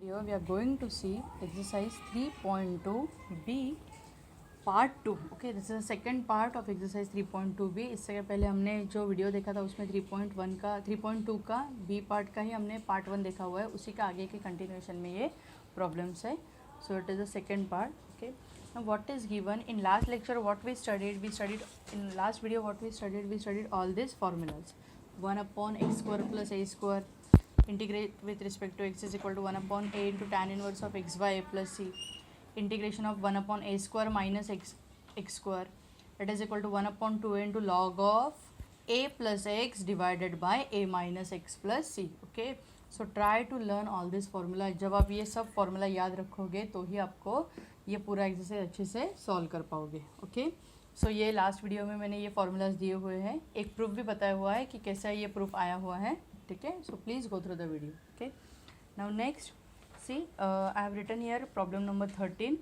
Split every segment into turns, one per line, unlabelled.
Video we are going to see exercise 3.2b part 2. Okay, this is the second part of exercise 3.2b. इससे पहले हमने जो video देखा था उसमें 3.1 का 3.2 का b पार्ट का ही हमने पार्ट 1 देखा हुआ है, उसी का आगे के कंटिन्यूएशन में ये प्रॉब्लम्स है. So it is the second part. Okay, now what is given in last lecture, what we studied in last video, we studied all these formulas. 1 upon x square plus a square, integrate with respect to x is equal to 1 upon a into tan inverse of xy plus c, integration of 1 upon a square minus x square, that is equal to 1 upon 2a into log of a plus x divided by a minus x plus c. Okay, so try to learn all this formula. जब आप ये सब formula याद रखोगे तो ही आपको ये पूरा एक्सरसाइज अच्छे से सॉल्व कर पाओगे. ओके, सो ये लास्ट वीडियो में मैंने ये फॉर्मूलाज दिए हुए हैं, एक प्रूफ भी बताया हुआ है कि कैसा ये प्रूफ आया हुआ है. ठीक है, so please go through the video. Okay, now next see I have written here problem number 13.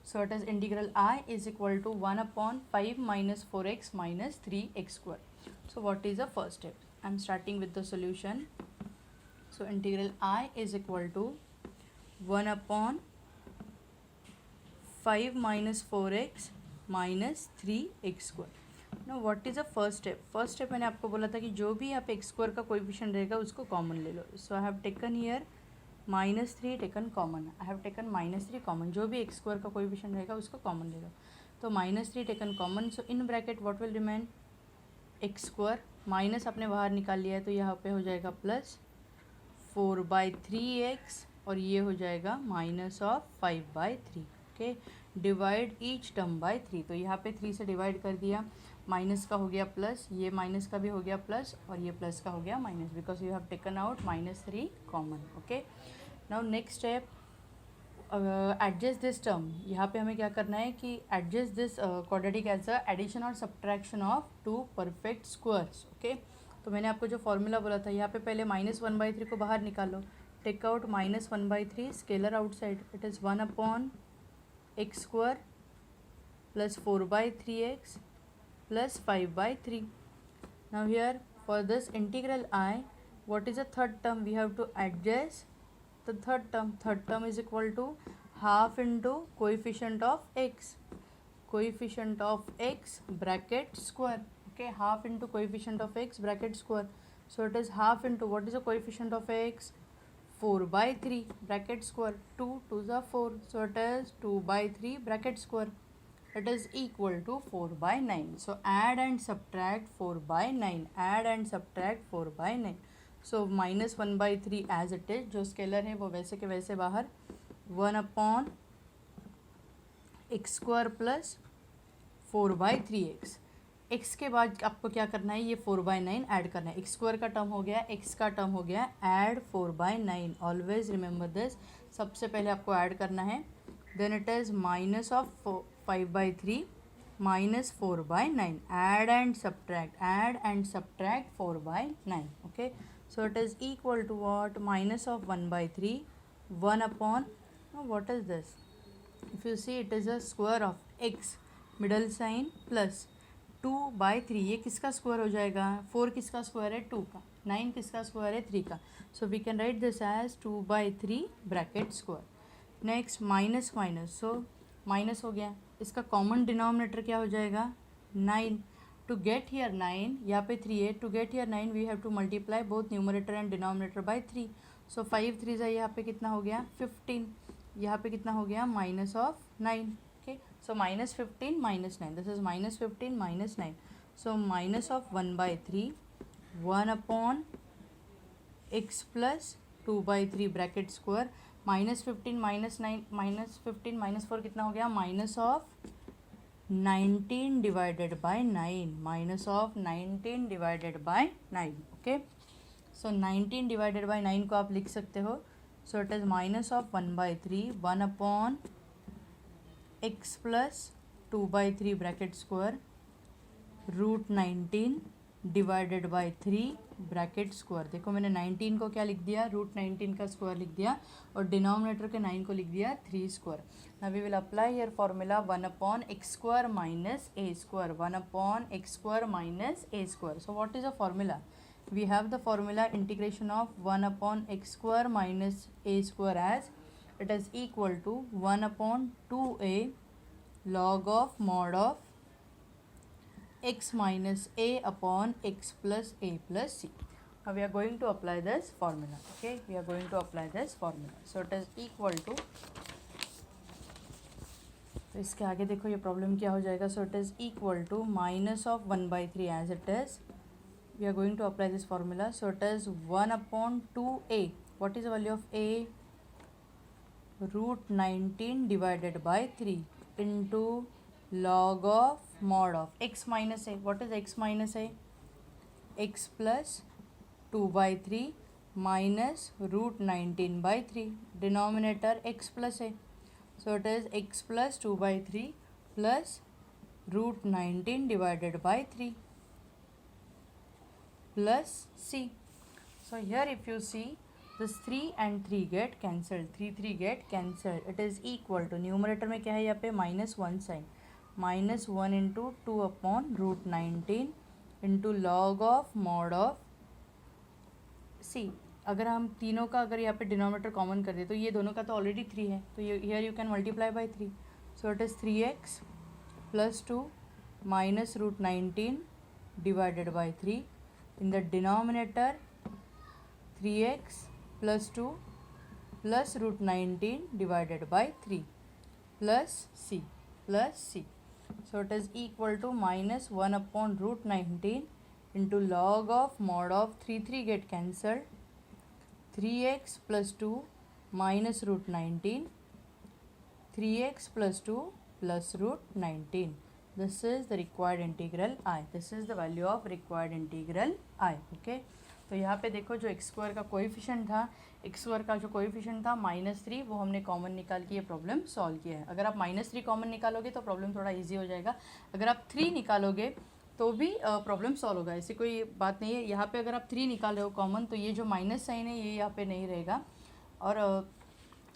So it is integral I is equal to 1 upon 5 minus 4x minus 3x square. So what is the first step? I am starting with the solution. So integral I is equal to 1 upon 5 minus 4x minus 3x square. No what is the first step? First step मैंने आपको बोला था कि जो भी आप x square का coefficient रहेगा उसको कॉमन ले लो. So I have taken here minus 3 taken common. I have taken minus 3 common. जो भी एक्स स्क्वायर का कोएफिशिएंट रहेगा उसको कॉमन ले लो. तो minus 3 taken common. So in bracket what will remain? X square minus आपने बाहर निकाल लिया है तो यहाँ पे हो जाएगा प्लस 4/3x और ये हो जाएगा minus of 5/3. Okay, divide each term by 3. तो यहाँ पे 3 से डिवाइड कर दिया, माइनस का हो गया प्लस, ये माइनस का भी हो गया प्लस और ये प्लस का हो गया minus, because you have taken out minus 3 common. Okay, now next step, adjust this term. यहाँ पे हमें क्या करना है कि adjust this quadratic as a addition और subtraction of two perfect squares. Okay, तो मैंने आपको जो फॉर्मूला बोला था यहाँ पे पहले माइनस 1/3 को बाहर निकालो. Take out minus 1/3, scalar outside, it is 1 upon x square plus 4/3x plus 5/3. Now here for this integral I, what is the third term? We have to adjust the third term. Third term is equal to half into coefficient of x. Coefficient of x bracket square. Okay, half into coefficient of x bracket square. So it is half into, what is the coefficient of x? 4/3 bracket square. 2 2s are 4. So it is 2/3 bracket square. It is equal to 4/9. So add and subtract 4/9. Add and subtract 4/9. So minus 1/3 as it is, जो scalar है वो वैसे के वैसे बाहर. 1 upon x square plus 4/3x. x के बाद आपको क्या करना है? ये 4/9 ऐड करना है. एक्स स्क्वायर का टर्म हो गया, x का टर्म हो गया, ऐड 4/9. Always remember this. सबसे पहले आपको ऐड करना है. Then it is minus of 5/3 minus 4/9. Add and subtract 4/9. Okay, so it is equal to what? Minus of 1/3, 1 upon, what is this? If you see, it is a square of x, middle sign, plus 2/3. ये किसका square हो जाएगा? 4 किसका square है? 2 का. 9 किसका square है? 3 का. So we can write this as 2/3 bracket square. Next minus minus, so minus हो गया. इसका कॉमन डिनोमिनेटर क्या हो जाएगा? 9. टू गेट हियर 9, यहाँ पे 3 है. To get here 9 we have to multiply both numerator and denominator by 3. So 5 3 जा, यहाँ पे कितना हो गया? 15. यहाँ पे कितना हो गया? Minus of 9. Okay, so minus 15 minus 9, this is minus 15 minus 9. So minus of 1/3, 1 upon x plus 2/3 bracket square. Minus 15 minus 9, minus 15 minus 4 कितना हो गया? Minus of 19 divided bye 9. Minus of 19 divided bye 9. Okay, so 19 divided bye 9 को आप लिख सकते हो. सो it is minus of 1/3, 1 upon x plus 2/3 bracket square root 19 divided by 3 bracket square. देखो मैंने 19 को क्या लिख दिया? रूट 19 का स्क्वायर लिख दिया और डिनोमिनेटर के 9 को लिख दिया 3 square. Now we will apply here formula 1 upon x square minus a square. 1 upon x square minus a square. So what is the formula? We have the formula integration of 1 upon x square minus a square as it is equal to 1/2a log of mod of x minus a upon x plus a plus c. Now we are going to apply this formula. Okay, we are going to apply this formula. So it is equal to, तो इसके आगे देखो ये problem क्या हो जाएगा. So it is equal to minus of 1/3 as it is. We are going to apply this formula. So it is 1/2a. What is the value of a? √19 divided by 3 into log of mod of x minus a. What is x minus a? x plus 2/3 minus √19/3. Denominator x plus a. So it is x plus 2/3 plus √19 divided by 3 plus c. So here if you see, this 3 and 3 get cancelled. 3 get cancelled. It is equal to, numerator में क्या है यहाँ पे -1 sign, -1 into 2/√19 into log of mod of c. अगर हम तीनों का अगर यहाँ पे डिनोमिनेटर कॉमन कर दे तो ये दोनों का तो ऑलरेडी 3 है, तो here you can multiply by 3. So it is 3x plus 2 minus √19 divided by 3 in the denominator 3x plus 2 plus √19 divided by 3 plus c. So it is equal to -1/√19 into log of mod of 3 get cancelled. 3x plus 2 minus √19, 3x plus 2 plus √19. This is the required integral I. This is the value of required integral I. Okay. तो यहाँ पे देखो जो x square का coefficient था, x square का जो coefficient था -3, वो हमने कॉमन निकाल के ये प्रॉब्लम सॉल्व किया है. अगर आप -3 कॉमन निकालोगे तो प्रॉब्लम थोड़ा ईजी हो जाएगा. अगर आप 3 निकालोगे तो भी प्रॉब्लम सॉल्व होगा. ऐसी कोई बात नहीं है. यहाँ पे अगर आप 3 निकाल रहे हो कॉमन, तो ये जो माइनस साइन है ये यहाँ पे नहीं रहेगा, और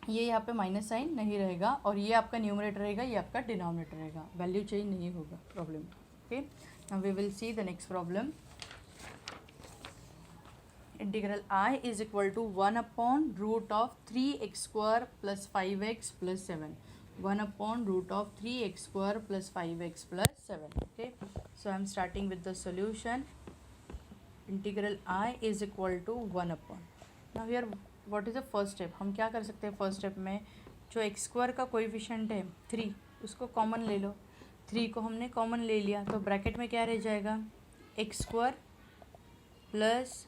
ये यहाँ पे माइनस साइन नहीं रहेगा, और ये आपका न्यूमरेटर रहेगा, ये आपका डिनोमिनेटर रहेगा. वैल्यू चेंज नहीं होगा problem. Okay, now we will see the next problem. Integral I is equal to 1/√3x² plus 5x plus 7. 1/√3x² plus 5x plus 7. Okay, so I am starting with the solution. Integral I is equal to 1/. Now here what is the first step? हम क्या कर सकते हैं first step में? जो x² का coefficient है 3, उसको कॉमन ले लो. 3 को हमने कॉमन ले लिया तो ब्रैकेट में क्या रह जाएगा? x² plus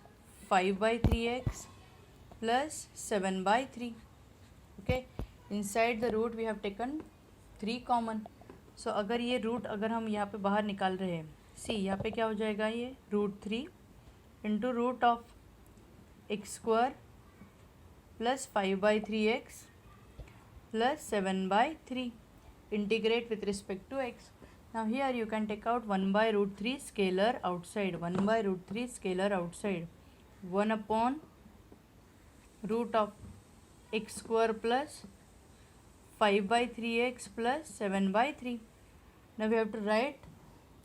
5/3x plus 7/3. Okay, inside the root we have taken 3 common. So अगर ये रूट अगर हम यहाँ पे बाहर निकाल रहे हैं, सी यहाँ पे क्या हो जाएगा? ये √3 into root of x² plus 5/3x plus 7/3 integrate with respect to x. Now here you can take out 1/√3 scalar outside, 1/√3 scalar outside, root of x² plus 5/3x plus 7/3. Now we have to write,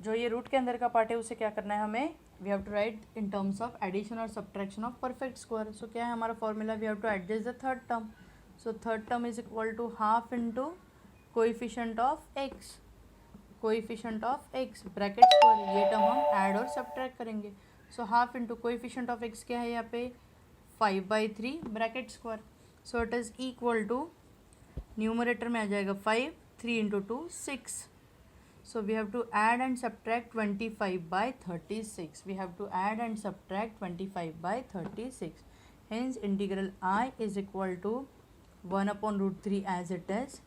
जो ये root के अंदर का part है उसे क्या करना है हमें? We have to write in terms of addition और subtraction of perfect square. So क्या है हमारा formula? We have to adjust the third term. So third term is equal to half into coefficient of x, coefficient of x bracket square. ये term हम add और subtract करेंगे. So half into coefficient of x क्या है यहाँ पे? 5/3 bracket square. So it is equal to, numerator में आ जाएगा 5, 3 into 2 6. So we have to add and subtract 25/36. We have to add and subtract 25/36. Hence integral I is equal to 1/√3 as it is,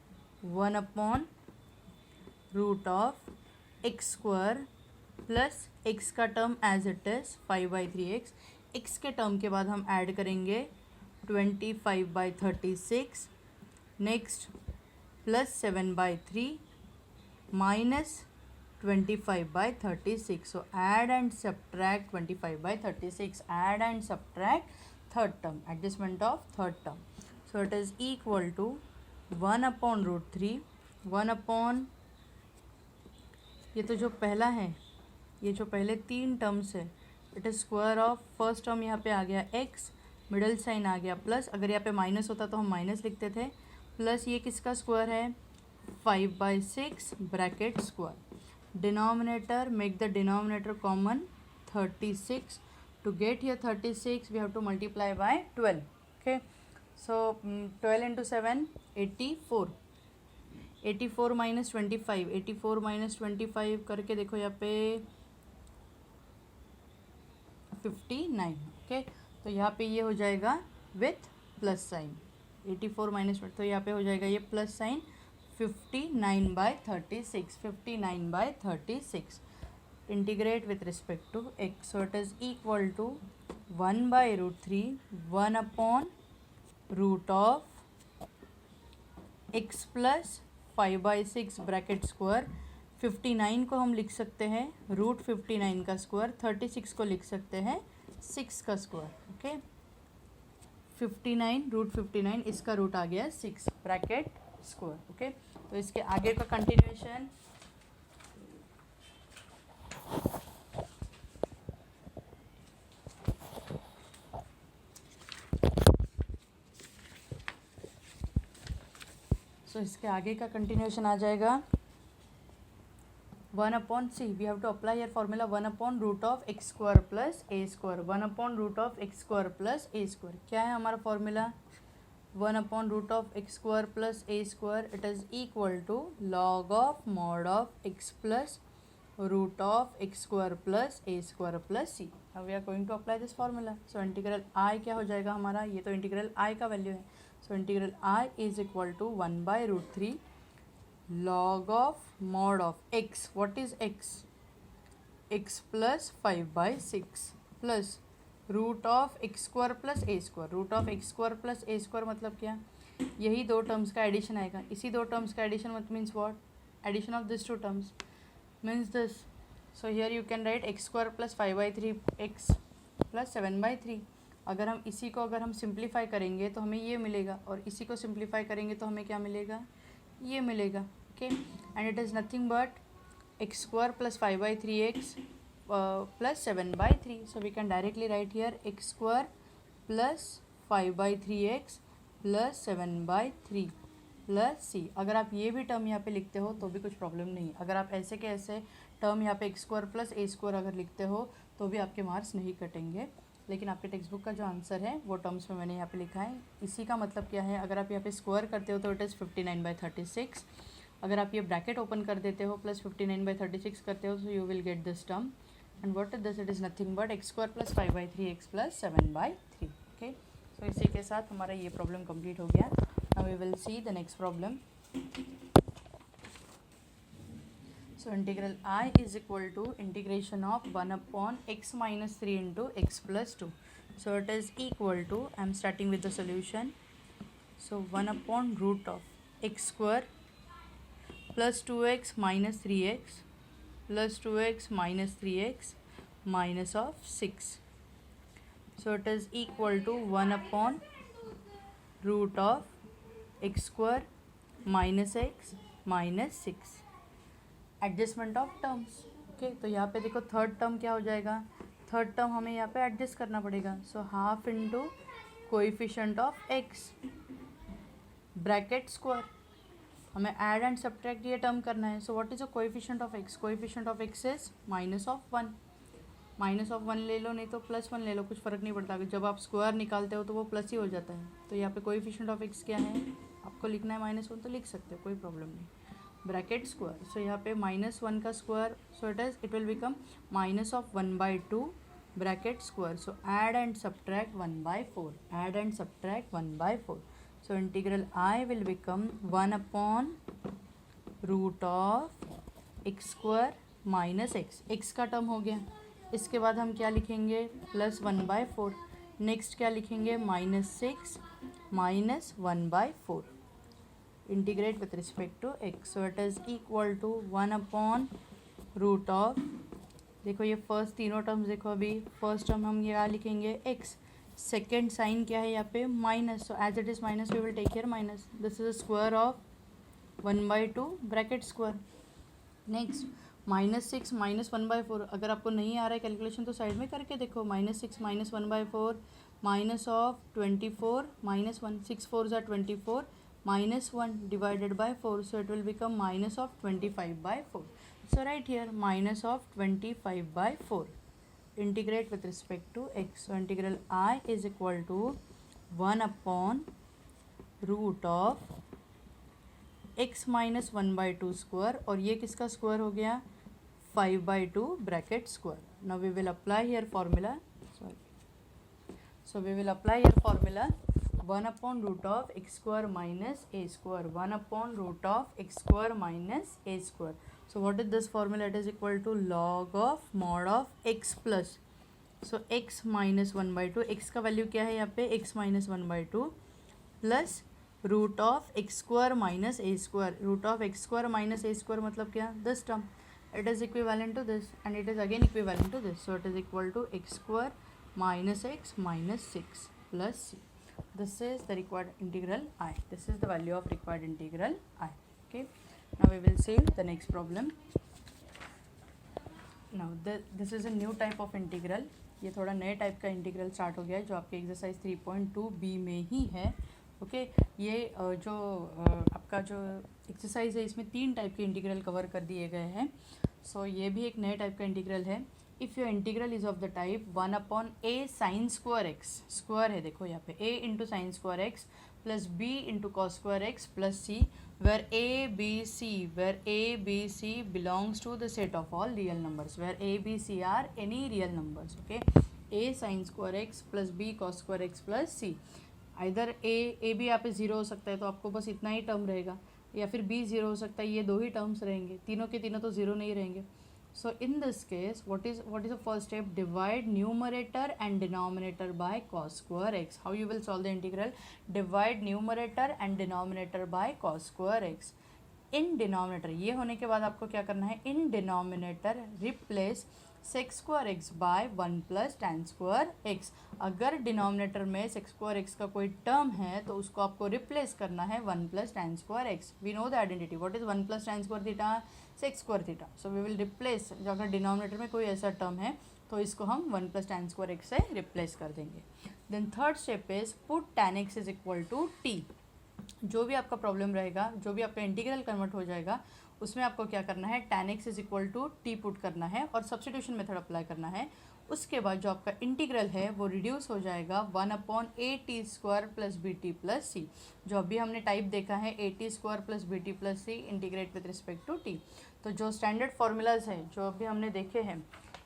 1/रूट of x² plus x का term as it is 5/3x. x के term के बाद हम add करेंगे 25/36. Next plus 7/3 minus 25/36. So add and subtract 25/36. Add and subtract third term, adjustment of third term. So it is equal to 1/√3, 1/, ये तो जो पहला है, ये जो पहले 3 टर्म्स है, it is square of first term यहाँ पे आ गया x, मिडल साइन आ गया प्लस. अगर यहाँ पे माइनस होता तो हम माइनस लिखते थे, प्लस ये किसका स्क्वायर है 5/6 bracket square. Denominator, make the denominator common 36. To get here 36 we have to multiply by 12. Okay, so 12 into 7 84. 84 minus 25, 84 minus 25 करके देखो यहाँ पे 59. ओके, तो यहाँ पे ये हो जाएगा विथ प्लस साइन 84 माइनस, तो यहाँ पे हो जाएगा ये plus sign 59/36. 59/36 integrate with respect to x, so it is equal to 1/√3 1 upon root of x plus 5/6 bracket square. 59 को हम लिख सकते हैं रूट 59 का स्क्वायर, 36 को लिख सकते हैं 6 का स्क्वायर। ओके, 59 रूट 59 इसका रूट आ गया 6 ब्रैकेट स्क्वायर। ओके, तो इसके आगे का कंटिन्यूएशन इसके आगे का कंटिन्यूएशन आ जाएगा 1/c. We have to apply your formula 1/√x² plus a²। 1/√x² plus a², क्या है हमारा formula 1/√x² plus a², it is equal to log of mod of x plus root of x² plus a² plus c. अब we are going to apply this formula. So integral i क्या हो जाएगा हमारा, ये तो integral i का value है। So integral I is equal to 1/√3 log of mod of x. What is x? X plus 5/6 plus root of x² plus a². root of x² plus a² मतलब क्या, यही दो टर्म्स का addition आएगा। इसी दो टर्म्स का एडिशन मतलब means what, addition of this two terms means this. So here you can write x² plus 5/3 x plus 7/3। अगर हम इसी को अगर हम सिंप्लीफाई करेंगे तो हमें ये मिलेगा, और इसी को सिंप्लीफाई करेंगे तो हमें क्या मिलेगा, ये मिलेगा। Okay, and it is nothing but x² plus 5/3x plus 7/3. So we can directly write here x² plus 5/3x plus 7/3 plus c। अगर आप ये भी टर्म यहाँ पे लिखते हो तो भी कुछ प्रॉब्लम नहीं। अगर आप ऐसे के ऐसे टर्म यहाँ पे x² plus a² अगर लिखते हो तो भी आपके मार्क्स नहीं कटेंगे, लेकिन आपके टेक्स्ट बुक का जो आंसर है वो टर्म्स में मैंने यहाँ पे लिखा है। इसी का मतलब क्या है, अगर आप यहाँ पे स्क्वायर करते हो तो इट इज़ 59/36। अगर आप ये ब्रैकेट ओपन कर देते हो प्लस 59/36 करते हो तो you will get this term, and what is this, it is nothing but x² plus 5/3x plus 7/3। Okay, so इसी के साथ हमारा ये प्रॉब्लम कंप्लीट हो गया। Now we will see the next problem. So integral I is equal to integration of 1/x minus 3 into x plus 2. So it is equal to, I am starting with the solution. So 1/root of x² plus 2x minus 3x plus 2x minus 3x minus of 6. So it is equal to 1/root of x² minus x minus 6. Adjustment of terms. Okay, तो यहाँ पे देखो third term क्या हो जाएगा, third term हमें यहाँ पे एडजस्ट करना पड़ेगा। सो half into coefficient of x bracket square, हमें ऐड एंड सब्ट्रैक्ट ये टर्म करना है। So what is the coefficient of x, coefficient of x is -1। -1 ले लो, नहीं तो +1 ले लो, कुछ फ़र्क नहीं पड़ता। जब आप स्क्वायर निकालते हो तो वो प्लस ही हो जाता है। तो यहाँ पे कोएफिशिएंट ऑफ एक्स क्या है, आपको लिखना है -1 तो लिख सकते हो, कोई प्रॉब्लम नहीं। ब्रैकेट स्क्वायर, सो यहाँ पे -1 का square, so it will become -1/2 bracket square. So add and subtract 1/4, add and subtract 1/4। So integral I will become 1/रूट of x² minus x, x का टर्म हो गया। इसके बाद हम क्या लिखेंगे, +1/4। नेक्स्ट क्या लिखेंगे, -6 minus 1/4। Integrate with respect to x, so it is equal to 1/रूट ऑफ, देखो ये फर्स्ट तीनों टर्म्स देखो, अभी फर्स्ट टर्म हम क्या लिखेंगे x, सेकेंड साइन क्या है यहाँ पे minus, so as it is minus we will take here minus. This is square of 1/2 bracket square. Next -6 minus 1/4, अगर आपको नहीं आ रहा है कैलकुलेशन तो साइड में करके देखो। -6 माइनस 1/4 माइनस ऑफ 24 -1, 6 4 ज़ा 24 -1 divided by 4, so it will become minus of 25 by 4. So right here minus of 25 by 4. Integrate with respect to x. So integral I is equal to 1 upon root of x minus 1 by 2 square, और ये किसका square हो गया 5 by 2 bracket square. Now we will apply here formula. So we will apply here formula 1 upon root of x square minus a square, 1 upon root of x square minus a square. So what is this formula? It is equal to log of mod of x plus, so x minus 1 by 2, x का value क्या है यहाँ पे x minus 1 by 2 plus root of x square minus a square. Root of x square minus a square मतलब क्या, this term. It is equivalent to this and it is again equivalent to this, so it is equal to x square minus x minus 6 plus c. This is the required integral I. This is the value of required integral I. Okay, now we will see the next problem. Now this is a new type of integral. ये थोड़ा नए type का integral start हो गया है जो आपके exercise 3.2b में ही है. ओके ये जो आपका जो एक्सरसाइज है इसमें 3 टाइप के इंटीग्रल कवर कर दिए गए हैं. सो ये भी एक नए टाइप का इंटीग्रल है. If your integral is of the type 1 upon A sign square x, square है देखो यहाँ पे a into sine square x plus b into cos square x plus c, where a b c belongs to the set of all real numbers, where a b c are any real numbers. Okay, a sin square x plus b cos square x plus c. इधर ए भी यहाँ पे zero हो सकता है तो आपको बस इतना ही टर्म रहेगा, या फिर बी ज़ीरो हो सकता है, ये 2 ही टर्म्स रहेंगे, तीनों के तीनों तो ज़ीरो नहीं रहेंगे. So in this case what is the first step, divide numerator and denominator by cos square x. How you will solve the integral, divide numerator and denominator by cos square x. In denominator ये होने के बाद आपको क्या करना है, in denominator replace sec square x by 1 plus tan square x. अगर denominator में सेक्स स्क्वायर एक्स का कोई टर्म है तो उसको आपको रिप्लेस करना है 1 plus tan square x. We know the identity, what is 1 plus tan square theta, sec square theta. So we will replace, अगर डिनोमिनेटर में कोई ऐसा टर्म है तो इसको हम 1 प्लस टेन स्क्वायर एक्स से रिप्लेस कर देंगे. Then third step is put tan x is equal to t. जो भी आपका प्रॉब्लम रहेगा, जो भी आपका इंटीग्रल कन्वर्ट हो जाएगा उसमें आपको क्या करना है, tan x is equal to t put करना है और सब्स्टिट्यूशन मेथड अप्लाई करना है. उसके बाद जो आपका इंटीग्रल है वो रिड्यूस हो जाएगा 1 upon A T square plus B T plus C. जो अभी हमने टाइप देखा है A T square plus B T plus C integrate with respect to T. तो जो स्टैंडर्ड फार्मूलाज है जो अभी हमने देखे हैं,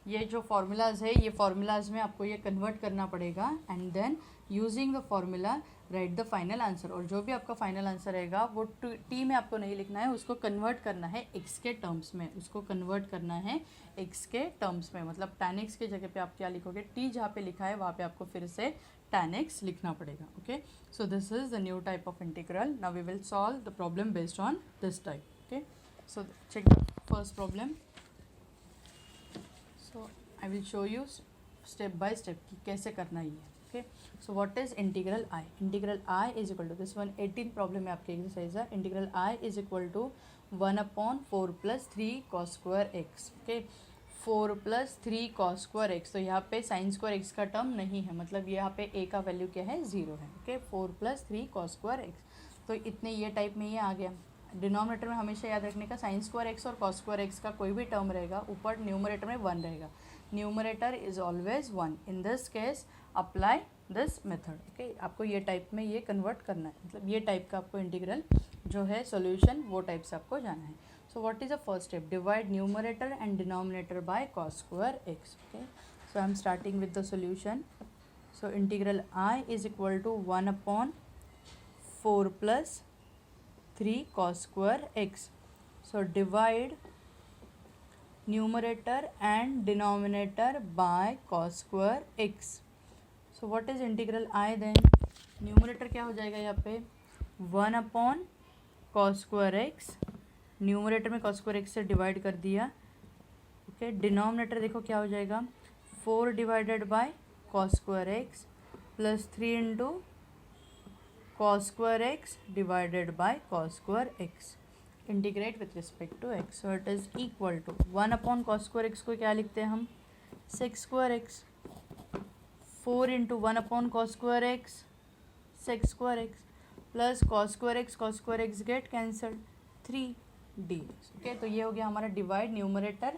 ये जो फार्मूलाज है ये फार्मूलाज में आपको ये कन्वर्ट करना पड़ेगा and then using the formula write the final answer. और जो भी आपका फाइनल आंसर रहेगा वो टी में आपको नहीं लिखना है, उसको कन्वर्ट करना है एक्स के टर्म्स में, उसको कन्वर्ट करना है एक्स के टर्म्स में. मतलब tan x के जगह पे आप क्या लिखोगे, टी जहाँ पे लिखा है वहाँ पे आपको फिर से tan x लिखना पड़ेगा. Okay, so this is the new type of integral. Now we will solve the problem based on this type. Okay, so check the first problem. So I will show you step by step कि कैसे करना है ये. Okay, so what is integral I? Integral I is equal to this one 18th problem में आपके exercise है. Integral I is equal to 1 upon 4 plus 3 cos square x. Okay, 4 plus 3 cos square x. तो यहाँ पे sign square x का term नहीं है, मतलब यहाँ पे a का वैल्यू क्या है, 0 है. Okay, 4 plus 3 cos square x. तो इतने ये टाइप में ये आ गया. डिनोमिनेटर में हमेशा याद रखने का साइन स्क्वायर एक्स और cos स्क्वायर एक्स का कोई भी टर्म रहेगा, ऊपर न्यूमरेटर में 1 रहेगा. Numerator is always 1. In this case apply this method. Okay, आपको ये टाइप में ये कन्वर्ट करना है, मतलब ये टाइप का आपको इंटीग्रल जो है सॉल्यूशन वो टाइप से आपको जाना है. So what is the first step, divide numerator and denominator by cos square x. Okay, so I am starting with the solution. So integral I is equal to 1 upon 4 plus 3 cos square x. So divide numerator and denominator by cos square x. So what is integral I then? numerator क्या हो जाएगा यहाँ पे 1 upon cos square x. Numerator में cos square x से divide कर दिया. Okay, denominator देखो क्या हो जाएगा 4 divided by cos square x plus 3 into cos square x divided by cos square x. Integrate with respect to x. So it is equal to 1 upon cos square x को क्या लिखते हैं हम, sec square x. 4 into 1 upon cos square x, sex square x. Plus cos square x get cancelled 3dx। Okay, तो ये हो गया हमारा डिवाइड न्यूमरेटर।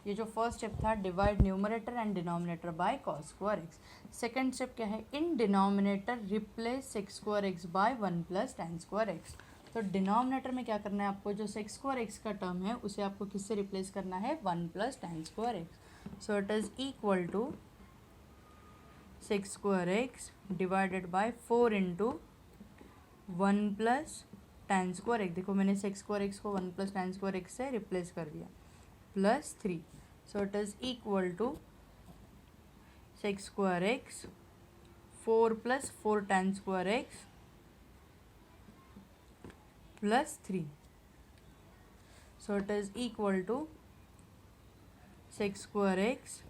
ये जो फर्स्ट स्टेप था divide numerator and denominator by cos square x. Second step क्या है, in denominator replace sec square x by 1 plus tan square x. तो डिनोमिनेटर में क्या करना है आपको, जो सेक्स स्क्वायर एक्स का टर्म है उसे आपको किससे रिप्लेस करना है, 1 plus tan square x. So it is equal to sec square x divided by 4 into 1 plus tan square x. देखो मैंने सेक्स स्क्वायर एक्स को 1 प्लस टेन स्क्वायर एक्स से रिप्लेस कर दिया, plus 3। So it is equal to sec square x 4 plus 4 tan square x plus 3। So it is equal to sec square x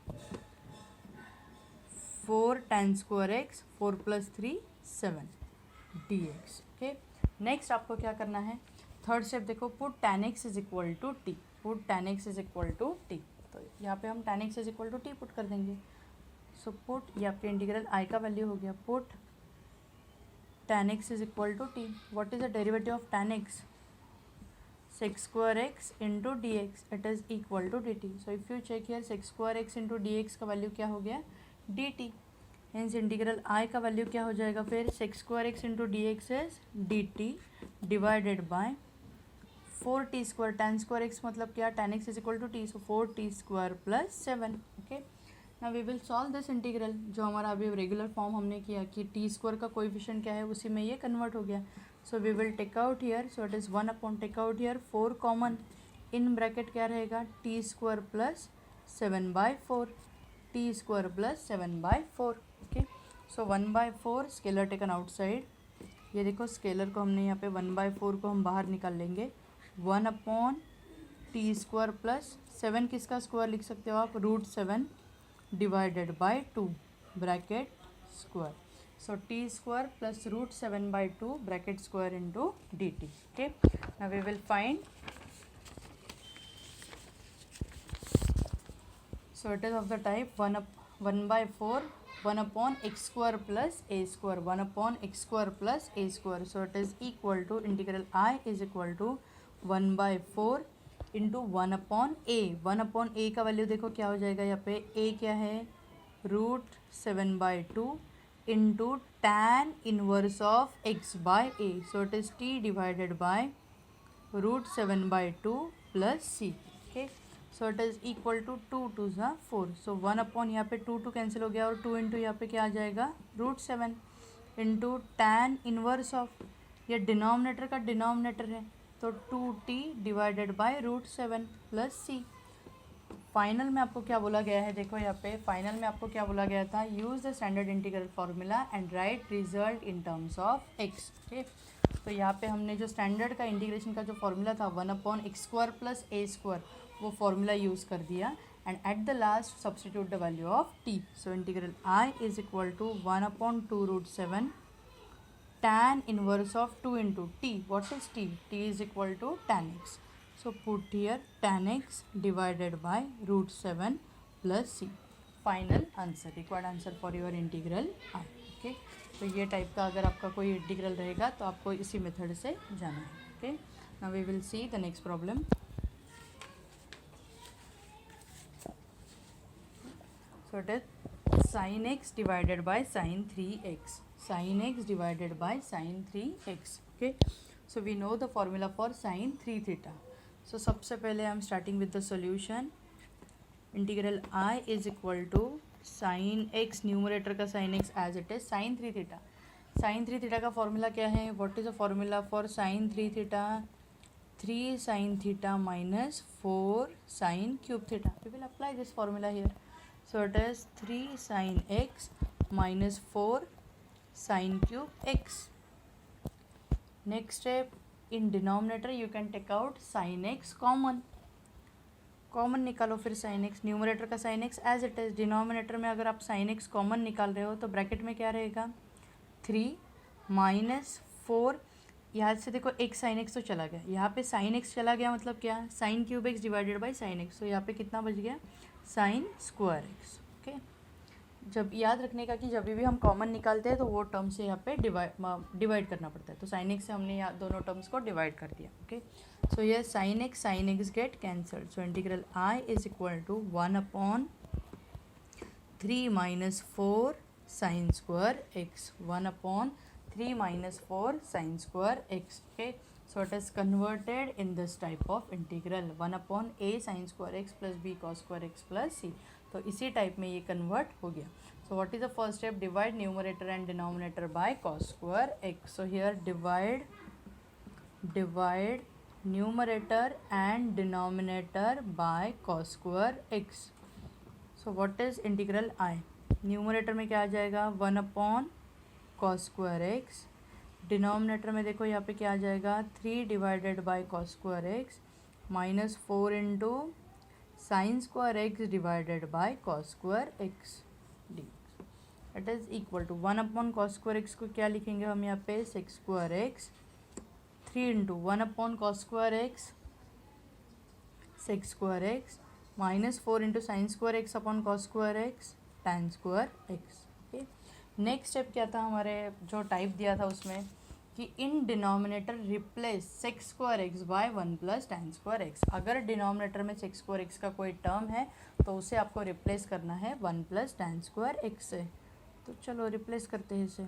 4 tan square x 4 plus 3 7 dx। Okay, next आपको क्या करना है, third step देखो, put tan x is equal to t. Put tan x is equal to T, तो यहाँ पे हम tan x is equal to t put कर देंगे। सो पुट, ये आपके इंटीग्रल i का वैल्यू हो गया, put tan x is equal to t. What is the derivative of tan x, sec square x into d x, it is equal to d t. So if you check here sec square x into d x का value क्या हो गया, d t. Hence integral I का value क्या हो जाएगा फिर, sec square x into d x is d t divided by 4t square, ten square x मतलब क्या, tan x is equal to t, so 4t square plus 7। Okay, now we will solve this integral. जो हमारा अभी regular form हमने किया कि T square का coefficient क्या है उसी में ये कन्वर्ट हो गया। So we will take out here, so it is 1 upon take out here 4 common, in bracket क्या रहेगा, T square plus 7/4, T square plus 7/4। Okay, so 1/4 scalar taken outside, ये देखो स्केलर को हमने यहाँ पे 1/4 को हम बाहर निकाल लेंगे, 1 अपॉन टी स्क्वायर प्लस 7 किसका स्क्वायर लिख सकते हो आप, √7 divided by 2 bracket square. So t square plus √7/2 bracket square into d t. Okay, now we will find, so it is of the type 1/4 1 upon x square plus a square, 1 upon x square plus a square. So it is equal to integral I is equal to 1/4 into 1 upon a। 1 upon a का value देखो क्या हो जाएगा, यहाँ पे a क्या है, √7/2 into tan inverse of x by a। So it is t divided by √7/2 plus c। Okay, so it is equal to 2 2 4। So 1 upon यहाँ पे 2 कैंसिल हो गया, और 2 इंटू यहाँ पे क्या आ जाएगा, √7 इंटू tan इनवर्स ऑफ, ये डिनोमिनेटर का डिनोमिनेटर है तो 2t divided by √7 plus c। Final में आपको क्या बोला गया है, देखो यहाँ पे फाइनल में आपको क्या बोला गया था, use the standard integral formula and right result in terms of x। Okay, तो यहाँ पे हमने जो स्टैंडर्ड का इंटीग्रेशन का जो फार्मूला था 1 upon x square plus a square, वो फार्मूला यूज़ कर दिया and at the last substitute the value of t। So integral i is equal to 1 upon 2 √7 tan inverse of 2 into t. What is t? t is equal to tan x. So put here tan x divided by √7 plus c. Final answer, required answer for your integral I. Okay, तो ये type का अगर आपका कोई integral रहेगा तो आपको इसी मेथड से जाना है। Okay, now we will see the next problem. So it is sin x divided by sin 3x. Sin x divided by sin 3x. Okay, so we know the formula for sin 3 theta. So सबसे पहले हम starting with the solution. Integral I is equal to sin x, numerator का sin x as it is sin 3 theta. sin 3 theta का formula क्या है, what is the formula for sin 3 theta? 3 sin theta minus 4 sin cube theta. We will apply this formula here. So it is 3 sin x minus 4 sin cube x. Next step, in denominator you can take out sin x common. Common निकालो फिर sin x, numerator का sin x as it is, denominator में अगर आप sin x common निकाल रहे हो तो ब्रैकेट में क्या रहेगा, 3 माइनस 4, यहाँ से देखो एक sin x तो चला गया, यहाँ पे sin x चला गया मतलब क्या, sin cube x divided by sin x। तो यहाँ पे कितना बच गया, sin स्क्वायर x। ओके, जब याद रखने का कि जब भी हम कॉमन निकालते हैं तो वो टर्म से यहाँ पे डिवाइड करना पड़ता है। तो साइन एक्स से हमने यहाँ दोनों टर्म्स को डिवाइड कर दिया। ओके, सो ये sine x get cancelled. So integral I is equal to 1/3 minus 4 sine square x, 1/3 minus 4 sine square x. Okay, so it is converted in this type of integral 1/a sin square x plus b cos square x plus c। तो इसी type में ये convert हो गया। सो what is the first step? Divide numerator and denominator by cos square x। So here divide numerator and denominator by cos square x। So what is integral I? Numerator में क्या आ जाएगा? 1/cos square x। Denominator में देखो यहाँ पे क्या आ जाएगा? 3 divided by cos square x minus 4 into sine square x divided by cos square x d. It is equal to 1/cos square x को क्या लिखेंगे हम यहाँ पे? sec square x, 3 इंटू 1/cos square x sec square x minus 4 into sine square x upon cos square x tan square x। Okay, next step क्या था हमारे जो टाइप दिया था उसमें कि in denominator replace sec square x by 1 plus tan square x. अगर denominator में सेक स्क्वायर एक्स का कोई टर्म है तो उसे आपको रिप्लेस करना है 1 प्लस tan स्क्वायर एक्स से। तो चलो रिप्लेस करते हैं इसे।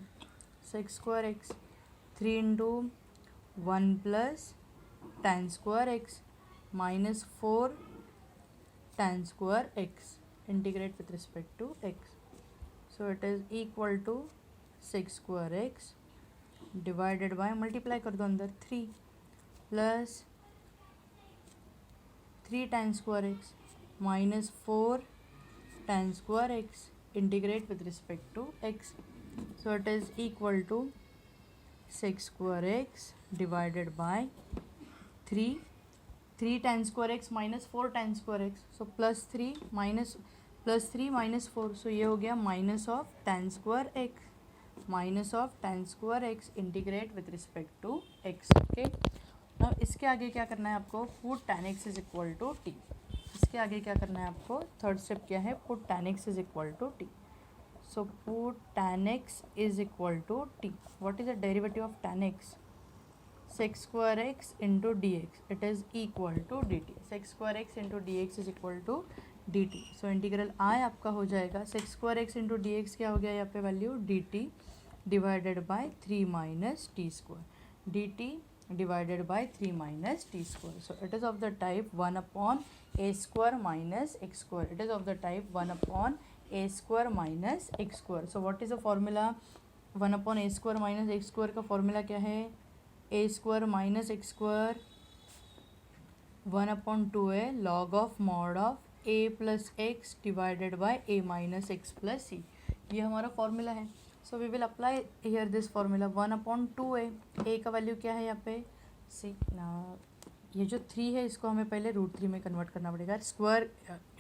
Sec square x 3 into 1 plus tan square x minus 4 tan square x integrate with respect to x. So it is equal to sec square x divided by, multiply कर दो अंदर 3 plus 3 tan square x minus 4 tan square x integrate with respect to x। So it is equal to sec square x divided by 3 tan square x minus 4 tan square x. So plus 3 minus 4। सो ये हो गया minus of tan square x integrate with respect to x। Okay, now इसके आगे क्या करना है आपको? Put tan x is equal to t। इसके आगे क्या करना है आपको? थर्ड स्टेप क्या है? Put tan x is equal to t। So put tan x is equal to t। What is the derivative of tan x? sec square x into dx, it is equal to dt। sec square x into dx is equal to dt। So integral I आपका हो जाएगा sec square x into dx क्या हो गया यहाँ पे value? dt divided by 3 minus t square, dt divided by 3 minus t square. So it is of the type 1/a square minus x square. It is of the type 1/a square minus x square. So what is the formula? 1/a square minus x square का formula क्या है? a square minus x square 1/2a log of mod of a plus x divided bye a minus x plus c. ये हमारा formula है। So we will apply here this formula 1/2a। a का value क्या है यहाँ पे? सी ना, ये जो 3 है इसको हमें पहले √3 में कन्वर्ट करना पड़ेगा। Square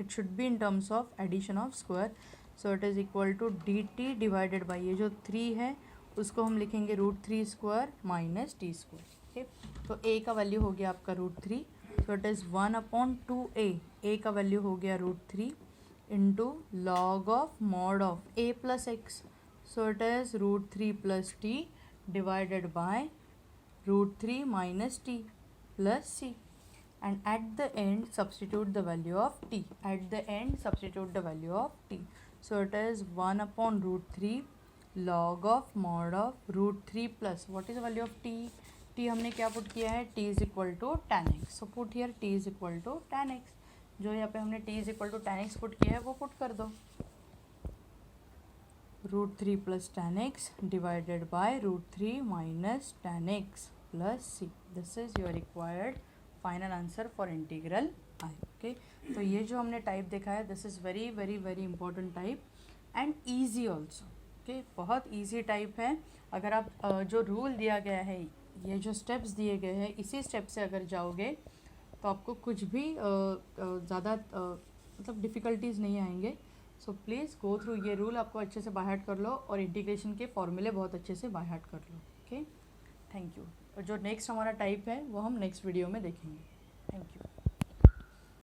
it should be in terms of addition of square. So it is equal to dt divided by ये जो 3 है उसको हम लिखेंगे √3 square minus t square. Okay, तो a का वैल्यू हो गया आपका √3। So it is 1/2a। a का वैल्यू हो गया √3 into log of mod of a plus x. So it is √3 plus t divided by √3 minus t plus c. and at the end substitute the value of t। at the end substitute the value of t। so it is 1/√3 log of mod of √3 plus what is the value of t? t हमने क्या put किया है? t is equal to tan x। so put here t is equal to tan x। जो यहाँ पे हमने t is equal to tan x put किया है वो पुट कर दो। √3 plus tan x divided by √3 minus tan x plus c। this is your required final answer for integral I. Okay, तो ये जो हमने टाइप देखा है this is very very very important type and easy also. Okay, बहुत easy type है। अगर आप जो रूल दिया गया है, ये जो स्टेप्स दिए गए हैं, इसी स्टेप से अगर जाओगे तो आपको कुछ भी ज़्यादा मतलब डिफ़िकल्टीज़ नहीं आएंगे। सो प्लीज़ गो थ्रू ये रूल, आपको अच्छे से बाय हार्ट कर लो और इंटीग्रेशन के फॉर्मूले बहुत अच्छे से बाय हार्ट कर लो। Okay, thank you. और जो नेक्स्ट हमारा टाइप है वो हम नेक्स्ट वीडियो में देखेंगे। Thank you.